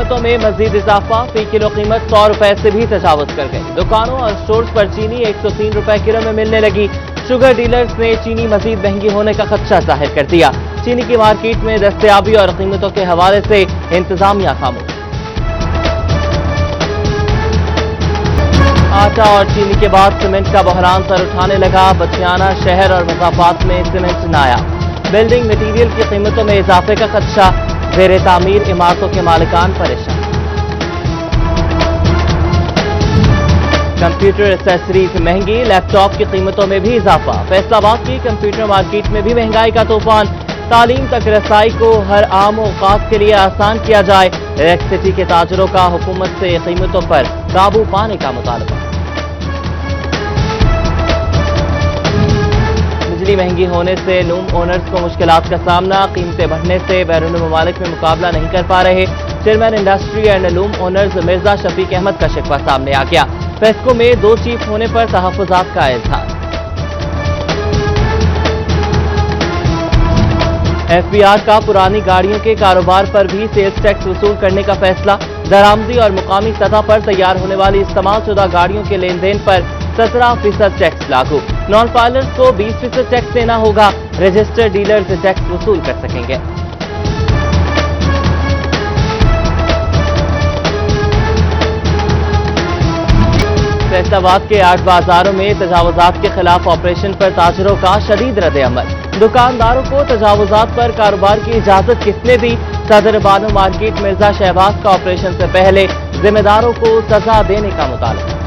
कीमतों में मजीद इजाफा, फी किलो कीमत 100 रुपए से भी तजावुज कर गई। दुकानों और स्टोर्स पर चीनी 103 रुपए किलो में मिलने लगी। शुगर डीलर्स ने चीनी मजीद महंगी होने का खदशा जाहिर कर दिया। चीनी की मार्केट में दस्तयाबी और कीमतों के हवाले से इंतजामिया खामोश। आटा और चीनी के बाद सीमेंट का बहरान सर उठाने लगा। बचियाना शहर और मज़ाफात में सीमेंट नायाब। बिल्डिंग मटीरियल की कीमतों में इजाफे का खदशा, ज़ेरे तामीर इमारतों के मालिकान परेशान। कंप्यूटर एसेसरीज महंगी, लैपटॉप की कीमतों में भी इजाफा। फैसलाबाद की कंप्यूटर मार्केट में भी महंगाई का तूफान। तालीम तक रसाई को हर आम औकात के लिए आसान किया जाए। इलेक्ट्रिसिटी के ताजरों का हुकूमत से कीमतों पर काबू पाने का मुतालबा। बिजली महंगी होने से लूम ओनर्स को मुश्किलात का सामना। कीमतें बढ़ने से बैरून ममालिक में मुकाबला नहीं कर पा रहे। Chairman industry and loom owners Mirza Shafiq Ahmad का शिकवा सामने आ गया। फेस्को में 2 चीफ होने पर तहफ्फुजात का इजहार। एफबीआर का पुरानी गाड़ियों के कारोबार पर भी सेल्स टैक्स वसूल करने का फैसला। दरामदी और मुकामी सतह पर तैयार होने वाली इस्तेमालशुदा गाड़ियों के लेन देन पर 17% टैक्स लागू। नॉन फाइलर्स को 20% टैक्स देना होगा। रजिस्टर्ड डीलर्स टैक्स वसूल कर सकेंगे। फैसलाबाद के 8 बाजारों में तजावुजात के खिलाफ ऑपरेशन पर ताजरों का शदीद रद्द-ए-अमल। दुकानदारों को तजावुजात पर कारोबार की इजाजत किसने दी? सदर बानो मार्केट मिर्जा शहबाज का ऑपरेशन से पहले जिम्मेदारों को सजा देने का मुतालबा।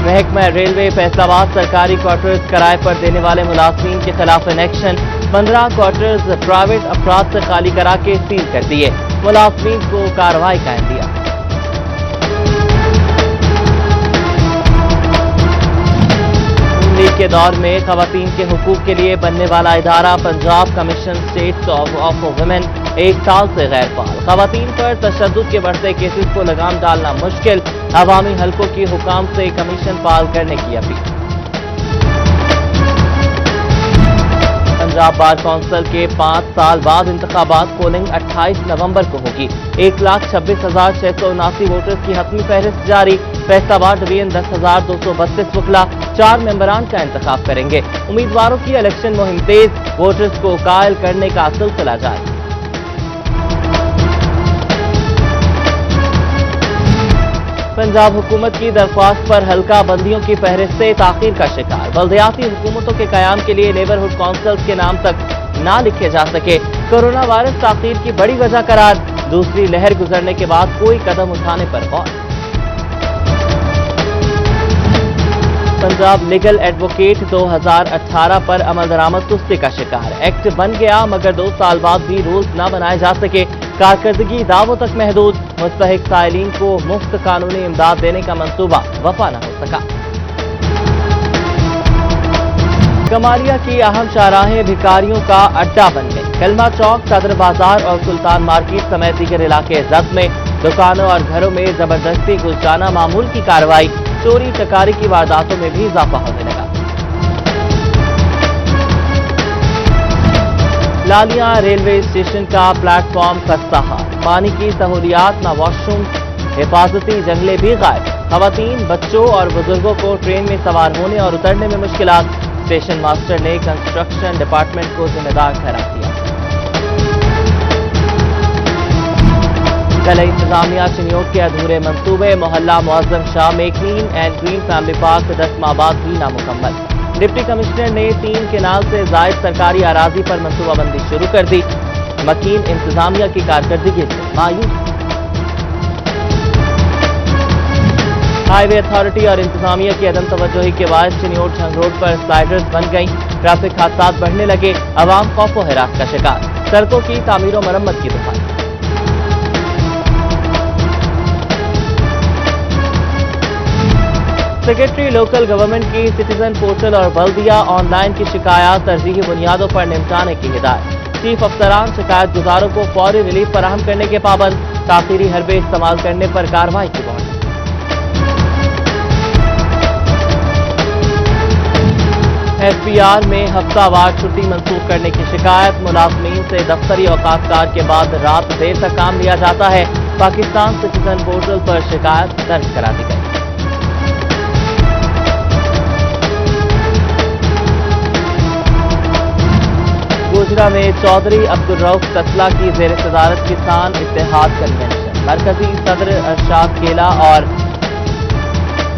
महकमा रेलवे फैसलाबाद सरकारी क्वार्टर्स किराए पर देने वाले मुलाजमीन के खिलाफ एक्शन। 15 क्वार्टर्स प्राइवेट अफराद से खाली करा के सील कर दिए। मुलाजमीन को कार्रवाई का दिया। के दौर में खवातीन के हुकूक के लिए बनने वाला इदारा Punjab commission states of women 1 साल से गैर फाल। खवातीन पर तशद्दुद के बढ़ते केसेस को लगाम डालना मुश्किल। अवामी हलकों की हुकाम से कमीशन फाल करने की अपील। पंजाब बार काउंसिल के 5 साल बाद इंतखाबात पोलिंग 28 नवंबर को होगी। 1,26,679 वोटर्स की हतमी फहरिस्त जारी। फैसलाबाद डिवीजन 10,232 वकला 4 मेंबरान का इंतखाब करेंगे। उम्मीदवारों की इलेक्शन मुहिम तेज। वोटर्स को कायल करने का सिलसिला जारी। पंजाब हुकूमत की दरख्वास्त पर हल्का बंदियों की फहरिस्तें ताखीर का शिकार। बल्दियाती हुकूमतों के कयाम के लिए नेबरहुड काउंसिल्स के नाम तक ना लिखे जा सके। कोरोना वायरस ताखीर की बड़ी वजह करार। दूसरी लहर गुजरने के बाद कोई कदम उठाने पर गौर। पंजाब लीगल एडवोकेट 2018 पर अमल दरामद सुस्ती का शिकार। एक्ट बन गया मगर 2 साल बाद भी रूल्स न बनाए जा सके। कारकर्दगी दावों तक महदूद। मुस्तहिक साइलिन को मुफ्त कानूनी इमदाद देने का मंसूबा वफा न हो सका। कमालिया की अहम शाहराहें भिखारियों का अड्डा बन गई। कलमा चौक, सदर बाजार और सुल्तान मार्केट समेत दीगर इलाके जब्त में। दुकानों और घरों में जबरदस्ती घुस जाना मामूल की कार्रवाई। चोरी चकारी की वारदातों में भी इजाफा होने लगा। लालिया रेलवे स्टेशन का प्लेटफॉर्म खस्ता हाल। पानी की सहूलियात न वॉशरूम, हिफाजती जंगले भी गायब। खवातीन, बच्चों और बुजुर्गों को ट्रेन में सवार होने और उतरने में मुश्किलात। स्टेशन मास्टर ने कंस्ट्रक्शन डिपार्टमेंट को जिम्मेदार ठहरा दिया। जिला इंतजामिया चिन्योट के अधूरे मंसूबे। मोहल्ला मुअज्जम शाह में clean and green family park 10 माह बाद भी नामुकम्मल। डिप्टी कमिश्नर ने 3 केनाल से जायद सरकारी अराजी पर मंसूबाबंदी शुरू कर दी। मकीन इंतजामिया की कारकर्दगी से मायूस। हाईवे अथॉरिटी और इंतजामिया की अदम तवज्जोही के बाद चिन्योट झंग रोड पर स्लाइडर्स बन गई। ट्रैफिक हादसात बढ़ने लगे। अवाम खौफ व हिरास का शिकार। सड़कों की तामीर व मरम्मत की दुहाई। सेक्रेटरी लोकल गवर्नमेंट की सिटीजन पोर्टल और बल्दिया ऑनलाइन की शिकायत तरजीही बुनियादों पर निपटाने की हिदायत। चीफ अफसरान शिकायत गुजारों को फौरी रिलीफ फराहम करने के पाबंद। ताखीरी हरबे इस्तेमाल करने पर कार्रवाई की बात। SPR में हफ्तावार छुट्टी मंसूख करने की शिकायत। मुलाजमीन से दफ्तरी औकात कार के बाद रात देर तक काम लिया जाता है। पाकिस्तान सिटीजन पोर्टल पर शिकायत दर्ज करा दी गई। गोजरा में चौधरी अब्दुल रऊफ कतला की जेर सदारत किसान इत्तेहाद कन्वेंशन। मरकजी सदर अरशाद केला और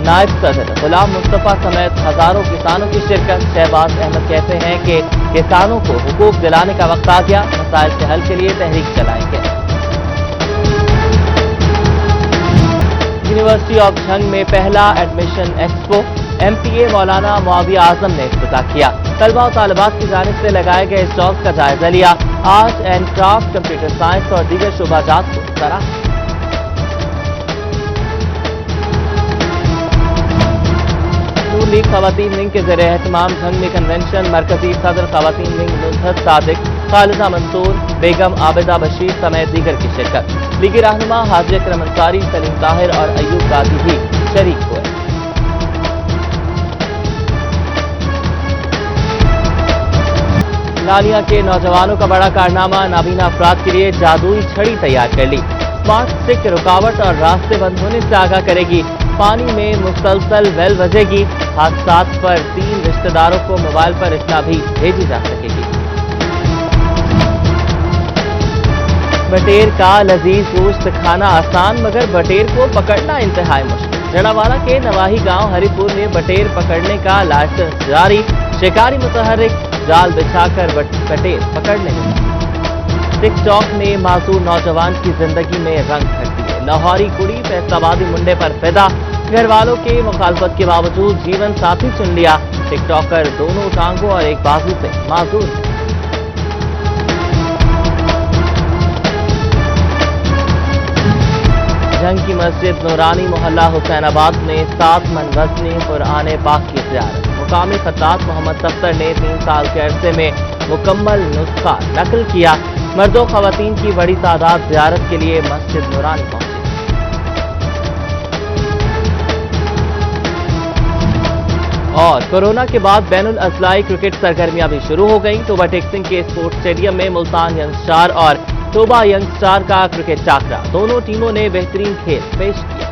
नायब सदर गुलाम मुस्तफा समेत हजारों किसानों की शिरकत। शहबाज अहमद कहते हैं कि किसानों को हुकूक दिलाने का वक्त आ गया, मसाइल के हल के लिए तहरीक चलाएंगे। यूनिवर्सिटी ऑफ झंग में पहला एडमिशन एक्सपो MPA मौलाना मुआविया आजम ने इफ्तिताह किया। तलबा और तालिबात की जानिब से लगाए गए स्टॉल्स का जायजा लिया। Art and craft, computer science और दीगर शोबाजात को सराहा। नूर लीग खवातीन विंग के ज़रिए एहतमाम झंग में कन्वेंशन। मरकजी सदर खवातीन विंग नुसरत सादिक, खालिदा मंसूर, बेगम आबिदा बशीर समेत दीगर की शिरकत। लीगी रहनुमा हाजी अकरम अंसारी, सलीम ताहिर और अयूब गाजी भी शरीक हुए। लालिया के नौजवानों का बड़ा कारनामा, नाबीना अफराद के लिए जादुई छड़ी तैयार कर ली। स्मार्ट स्टिक रुकावट और रास्ते बंद होने से आगाह करेगी। पानी में मुसलसल बेल बजेगी। हादसात पर 3 रिश्तेदारों को मोबाइल पर इत्तला भी भेजी जा सकेगी। बटेर का लजीज गोश्त खाना आसान, मगर बटेर को पकड़ना इंतहाई मुश्किल। जड़ावाला के नवाही गांव हरिपुर में बटेर पकड़ने का लाइसेंस जारी। शिकारी मुतहर्रिक जाल बिछाकर बटेर पकड़ने लगा। टिकटॉक ने मासूर नौजवान की जिंदगी में रंग भर दिए। लाहौरी कुड़ी फैसलाबादी मुंडे पर फिदा। घर वालों के मुखालफत के बावजूद जीवन साथी चुन लिया। टिकटॉकर दोनों टांगों और एक बाजू से माजूर है। जंग की मस्जिद नूरानी मोहल्ला हुसैनाबाद में 7 मन वज़नी कुरान पाक की ज़ियारत। मुकामी खत्तात मोहम्मद सफ्तर ने 3 साल के अरसे में मुकम्मल नुस्खा नकल किया। मर्दों खवातीन की बड़ी तादाद ज़ियारत के लिए मस्जिद नूरानी पहुंची। और कोरोना के बाद बैनुल अज़लाई क्रिकेट सरगर्मियां भी शुरू हो गईं। तोबा टेक सिंह के स्पोर्ट्स स्टेडियम में मुल्तान यंग स्टार और तोबा यंग स्टार का क्रिकेट टाकरा। दोनों टीमों ने बेहतरीन खेल पेश किया।